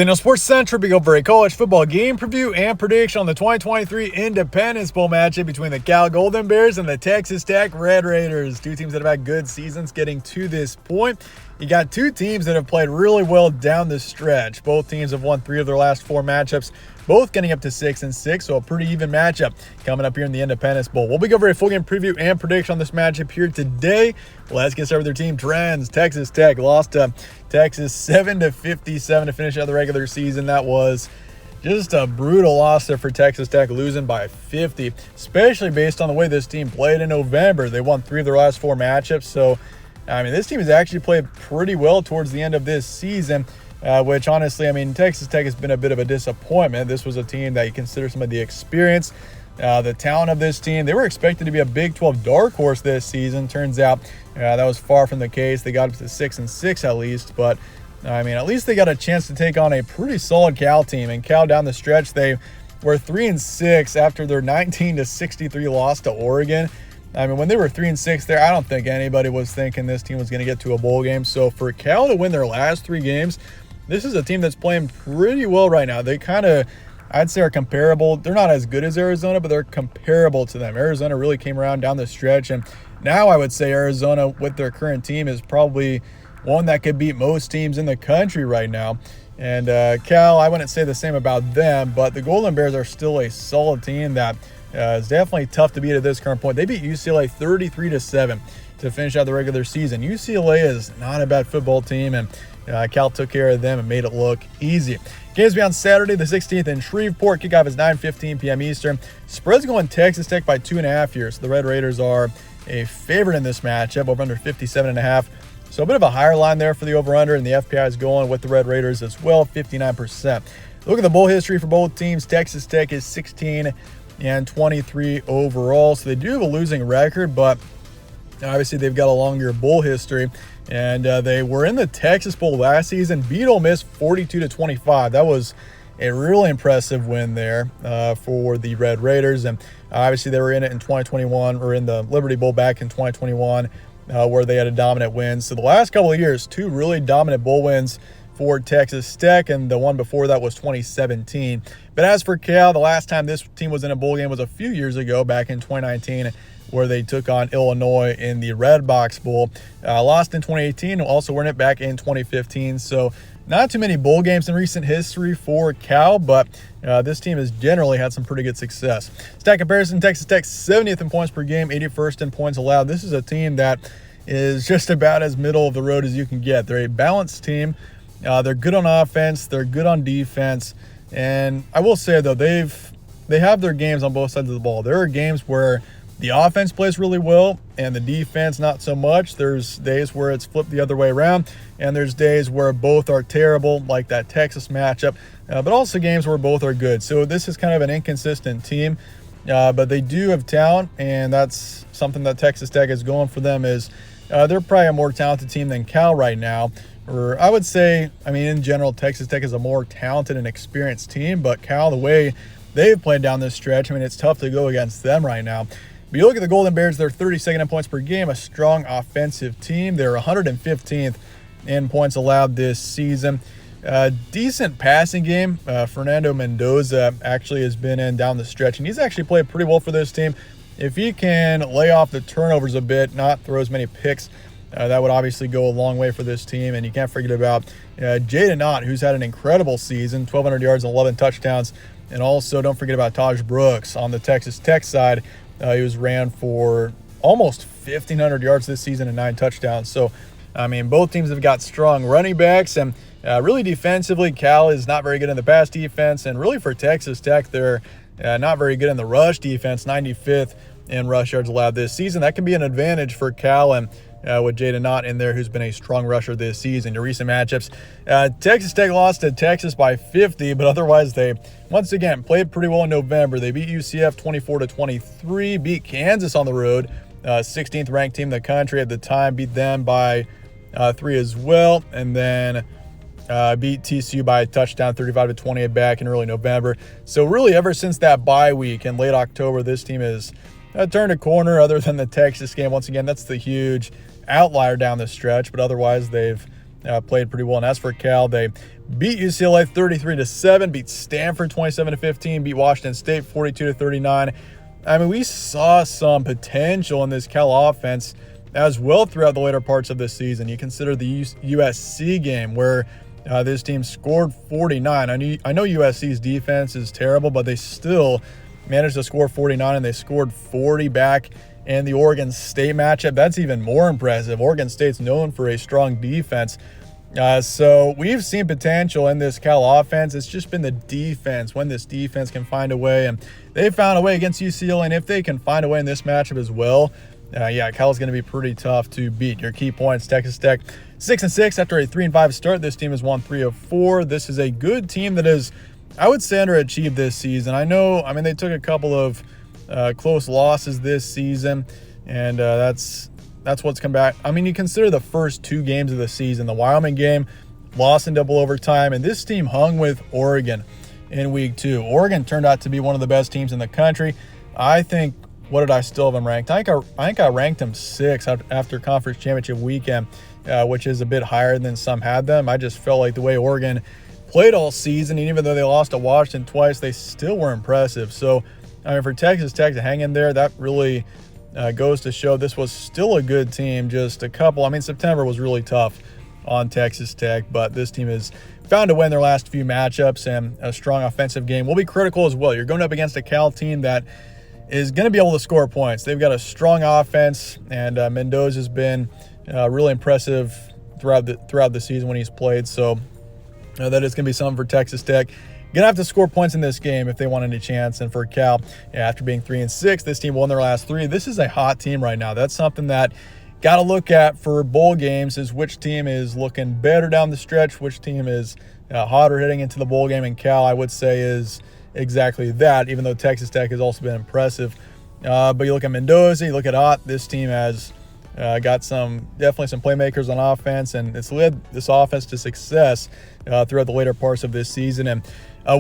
Daniel Sports Central, we go for a college football game preview and prediction on the 2023 Independence Bowl matchup between the Cal Golden Bears and the Texas Tech Red Raiders. Two teams that have had good seasons getting to this point. You got two teams that have played really well down the stretch. Both teams have won 3 of their last 4 matchups, both getting up to 6-6, so a pretty even matchup coming up here in the Independence Bowl. We'll be going over a full game preview and prediction on this matchup here today. Let's get started with their team trends. Texas Tech lost to Texas 7-57 to finish out the regular season. That was just a brutal loss there for Texas Tech, losing by 50, especially based on the way this team played in November. They won 3 of their last 4 matchups, so this team has actually played pretty well towards the end of this season, which honestly, Texas Tech has been a bit of a disappointment. This was a team that you consider some of the experience, the talent of this team. They were expected to be a Big 12 dark horse this season. Turns out that was far from the case. They got up to 6-6 at least, but at least they got a chance to take on a pretty solid Cal team. And Cal down the stretch, they were 3-6 after their 19-63 loss to Oregon. When they were 3-6 there, I don't think anybody was thinking this team was going to get to a bowl game. So for Cal to win their last 3 games, this is a team that's playing pretty well right now. They kind of, I'd say, are comparable. They're not as good as Arizona, but they're comparable to them. Arizona really came around down the stretch, and now I would say Arizona with their current team is probably one that could beat most teams in the country right now. And Cal, I wouldn't say the same about them, but the Golden Bears are still a solid team that is definitely tough to beat at this current point. They beat UCLA 33-7 to finish out the regular season. UCLA is not a bad football team, and Cal took care of them and made it look easy. Games be on Saturday the 16th in Shreveport. Kickoff is 9:15 p.m. Eastern. Spread's going Texas Tech by 2.5 here. So the Red Raiders are a favorite in this matchup, over under 57.5. So a bit of a higher line there for the over-under, and the FPI is going with the Red Raiders as well, 59%. Look at the bowl history for both teams. Texas Tech is 16-23 overall. So they do have a losing record, but obviously they've got a longer bowl history. And they were in the Texas Bowl last season, beat Ole Miss 42-25. That was a really impressive win there for the Red Raiders. And obviously they were in it in 2021, or in the Liberty Bowl back in 2021, where they had a dominant win. So the last couple of years, 2 really dominant bowl wins for Texas Tech, and the one before that was 2017. But as for Cal, the last time this team was in a bowl game was a few years ago, back in 2019, where they took on Illinois in the Red Box Bowl. Lost in 2018, also won it back in 2015. So not too many bowl games in recent history for Cal, but this team has generally had some pretty good success. Stat comparison, Texas Tech 70th in points per game, 81st in points allowed. This is a team that is just about as middle of the road as you can get. They're a balanced team. They're good on offense. They're good on defense. And I will say, though, they have their games on both sides of the ball. There are games where the offense plays really well and the defense not so much. There's days where it's flipped the other way around, and there's days where both are terrible, like that Texas matchup, but also games where both are good. So this is kind of an inconsistent team, but they do have talent, and that's something that Texas Tech is going for them. Is they're probably a more talented team than Cal right now. Or I would say, in general, Texas Tech is a more talented and experienced team, but Cal, the way they've played down this stretch, it's tough to go against them right now. But you look at the Golden Bears, they're 32nd in points per game, a strong offensive team. They're 115th in points allowed this season. Decent passing game. Fernando Mendoza actually has been in down the stretch, and he's actually played pretty well for this team. If he can lay off the turnovers a bit, not throw as many picks, that would obviously go a long way for this team. And you can't forget about Jaden Ott, who's had an incredible season, 1,200 yards and 11 touchdowns. And also don't forget about Taj Brooks on the Texas Tech side. He was ran for almost 1,500 yards this season and 9 touchdowns. So, both teams have got strong running backs, and really defensively, Cal is not very good in the pass defense, and really for Texas Tech, they're not very good in the rush defense, 95th in rush yards allowed this season. That can be an advantage for Cal, and with Jaden Ott in there, who's been a strong rusher this season. Your recent matchups, Texas Tech lost to Texas by 50, but otherwise they, once again, played pretty well in November. They beat UCF 24-23, beat Kansas on the road, 16th ranked team in the country at the time, beat them by 3 as well, and then beat TCU by a touchdown, 35-28 back in early November. So really, ever since that bye week in late October, this team has turned a corner, other than the Texas game. Once again, that's the huge outlier down the stretch, but otherwise they've played pretty well. And as for Cal, they beat UCLA 33-7, beat Stanford 27-15, beat Washington State 42-39. I mean, we saw some potential in this Cal offense as well throughout the later parts of this season. You consider the USC game where this team scored 49. I know USC's defense is terrible, but they still managed to score 49, and they scored 40 back in the Oregon State matchup. That's even more impressive. Oregon State's known for a strong defense. So we've seen potential in this Cal offense. It's just been the defense, when this defense can find a way, and they found a way against UCLA, and if they can find a way in this matchup as well, Cal's going to be pretty tough to beat. Your key points: Texas Tech 6-6 after a 3-5 start. This team has won 3 of 4. This is a good team that is, I would say, underachieved this season. I mean, they took a couple of close losses this season, and that's what's come back. I mean, you consider the first 2 games of the season, the Wyoming game, lost in double overtime, and this team hung with Oregon in week 2. Oregon turned out to be one of the best teams in the country. I think, what did I still have them ranked? I think I ranked them 6th after conference championship weekend, which is a bit higher than some had them. I just felt like the way Oregon played all season, and even though they lost to Washington twice, they still were impressive. So, I mean, for Texas Tech to hang in there, that really goes to show this was still a good team. September was really tough on Texas Tech, but this team has found to win their last few matchups, and a strong offensive game will be critical as well. You're going up against a Cal team that is going to be able to score points. They've got a strong offense, and Mendoza's been really impressive throughout the season when he's played. So that is going to be something for Texas Tech. Going to have to score points in this game if they want any chance. And for Cal, after being 3-6, this team won their last 3. This is a hot team right now. That's something that got to look at for bowl games, is which team is looking better down the stretch, which team is hotter heading into the bowl game. And Cal, I would say, is exactly that, even though Texas Tech has also been impressive. But you look at Mendoza, you look at Ott, this team has got definitely some playmakers on offense, and it's led this offense to success throughout the later parts of this season. And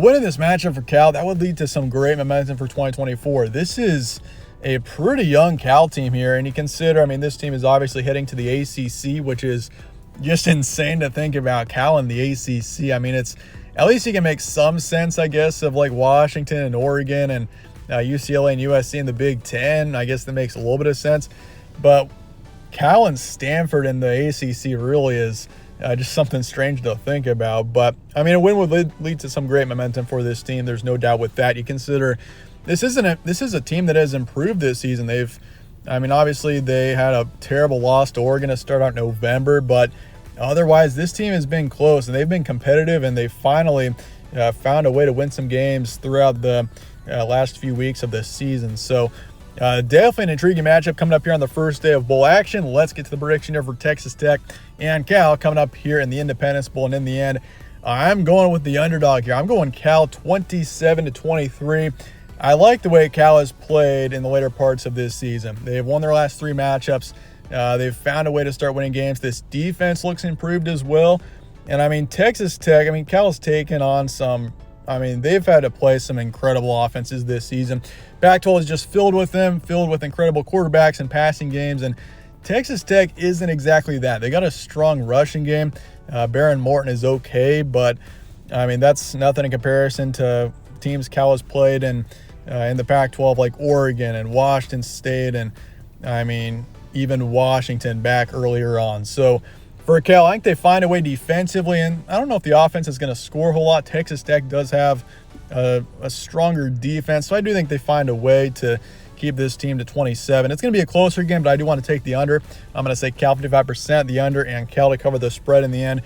winning this matchup for Cal, that would lead to some great momentum for 2024. This is a pretty young Cal team here, and you consider, I mean, this team is obviously heading to the ACC, which is just insane to think about Cal in the ACC. I mean, it's, at least you can make some sense, I guess, of like Washington and Oregon and UCLA and USC in the Big Ten. I guess that makes a little bit of sense. But Cal and Stanford in the ACC really is just something strange to think about. But, I mean, a win would lead to some great momentum for this team. There's no doubt with that. You consider this is a team that has improved this season. Obviously they had a terrible loss to Oregon to start out November, but otherwise, this team has been close, and they've been competitive, and they finally found a way to win some games throughout the last few weeks of this season. So definitely an intriguing matchup coming up here on the first day of bowl action. Let's get to the prediction here for Texas Tech and Cal coming up here in the Independence Bowl. And in the end, I'm going with the underdog here. I'm going Cal 27-23. I like the way Cal has played in the later parts of this season. They've won their last 3 matchups. They've found a way to start winning games. This defense looks improved as well. And, I mean, Texas Tech, Cal's taken on they've had to play some incredible offenses this season. Pac-12 is just filled with incredible quarterbacks and passing games. And Texas Tech isn't exactly that. They got a strong rushing game. Baron Morton is okay, but, that's nothing in comparison to teams Cal has played in the Pac-12, like Oregon and Washington State, and, even Washington back earlier on. So for Cal, I think they find a way defensively, and I don't know if the offense is going to score a whole lot. Texas Tech does have a stronger defense, so I do think they find a way to keep this team to 27. It's going to be a closer game, but I do want to take the under. I'm going to say Cal 55%, the under, and Cal to cover the spread in the end.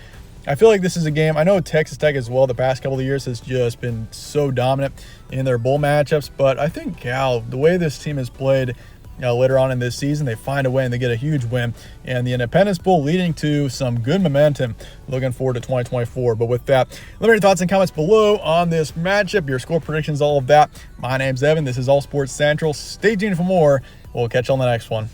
I feel like this is a game, I know Texas Tech as well the past couple of years has just been so dominant in their bowl matchups, but I think Cal, the way this team has played later on in this season, they find a way and they get a huge win. And the Independence Bowl leading to some good momentum. Looking forward to 2024. But with that, let me know your thoughts and comments below on this matchup, your score predictions, all of that. My name's Evan. This is All Sports Central. Stay tuned for more. We'll catch you on the next one.